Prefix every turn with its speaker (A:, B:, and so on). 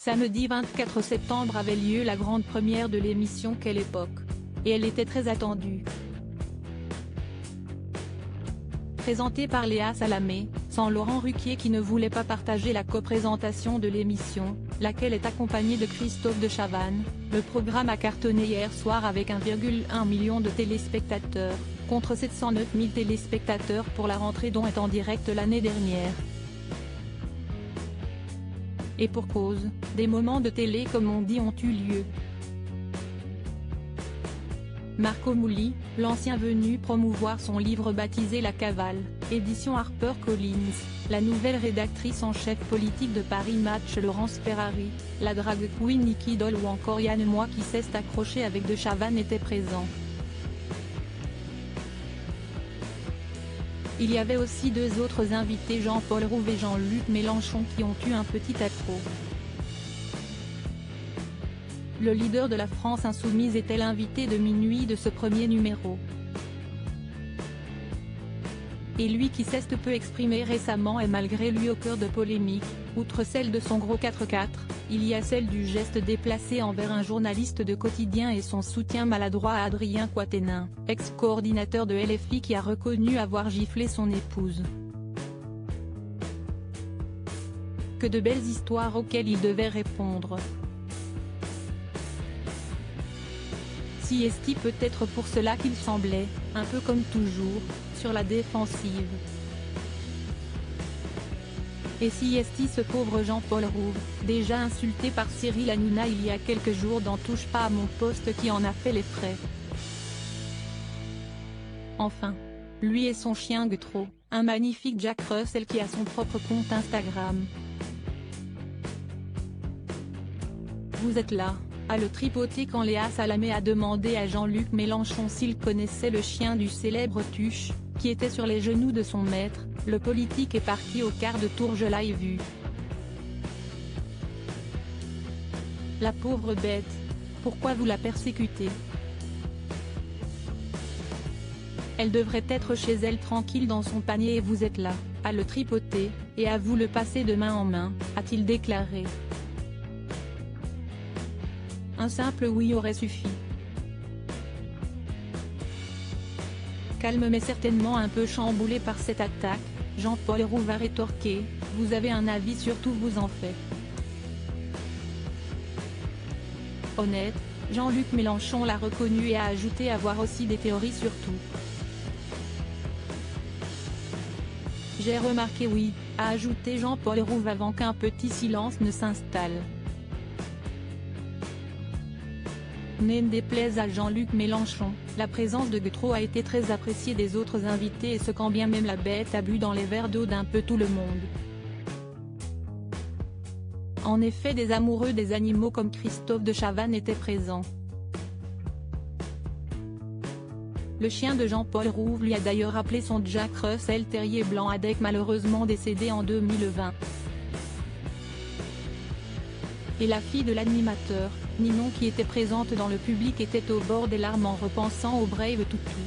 A: Samedi 24 septembre avait lieu la grande première de l'émission Quelle époque. Et elle était très attendue. Présentée par Léa Salamé, sans Laurent Ruquier qui ne voulait pas partager la coprésentation de l'émission, laquelle est accompagnée de Christophe de Chavannes, le programme a cartonné hier soir avec 1,1 million de téléspectateurs, contre 709 000 téléspectateurs pour la rentrée dont est en direct l'année dernière. Et pour cause, des moments de télé comme on dit ont eu lieu. Marco Mouli, l'ancien venu promouvoir son livre baptisé La Cavale, édition HarperCollins, la nouvelle rédactrice en chef politique de Paris Match Laurence Ferrari, la drag queen Nikki Doll ou encore Yann Moix qui s'est accroché avec de Chavannes étaient présents. Il y avait aussi deux autres invités, Jean-Paul Rouve et Jean-Luc Mélenchon, qui ont eu un petit accro. Le leader de la France insoumise était l'invité de minuit de ce premier numéro. Et lui qui s'est peu exprimé récemment est malgré lui au cœur de polémiques, outre celle de son gros 4x4, il y a celle du geste déplacé envers un journaliste de quotidien et son soutien maladroit à Adrien Quatennens, ex-coordinateur de LFI qui a reconnu avoir giflé son épouse. Que de belles histoires auxquelles il devait répondre. Si est-il peut-être pour cela qu'il semblait, un peu comme toujours, sur la défensive. Et si est-il ce pauvre Jean-Paul Rouve, déjà insulté par Cyril Hanouna il y a quelques jours dans Touche pas à mon poste qui en a fait les frais. Enfin, lui et son chien Gutro, un magnifique Jack Russell qui a son propre compte Instagram. Vous êtes là, à le tripoter quand Léa Salamé a demandé à Jean-Luc Mélenchon s'il connaissait le chien du célèbre Tuche, qui était sur les genoux de son maître. Le politique est parti au quart de tour, je l'ai vu. La pauvre bête, pourquoi vous la persécutez? Elle devrait être chez elle tranquille dans son panier et vous êtes là, à le tripoter, et à vous le passer de main en main, a-t-il déclaré. Un simple oui aurait suffi. Calme mais certainement un peu chamboulé par cette attaque, Jean-Paul Rouve a rétorqué, vous avez un avis sur tout, vous en faites. Honnête, Jean-Luc Mélenchon l'a reconnu et a ajouté avoir aussi des théories sur tout. J'ai remarqué oui, a ajouté Jean-Paul Rouve avant qu'un petit silence ne s'installe. Ne déplaise à Jean-Luc Mélenchon, la présence de Gutro a été très appréciée des autres invités et ce quand bien même la bête a bu dans les verres d'eau d'un peu tout le monde. En effet, des amoureux des animaux comme Christophe de Chavannes étaient présents. Le chien de Jean-Paul Rouve lui a d'ailleurs appelé son Jack Russell Terrier blanc Adec malheureusement décédé en 2020. Et la fille de l'animateur, Ninon qui était présente dans le public était au bord des larmes en repensant au brave toutou.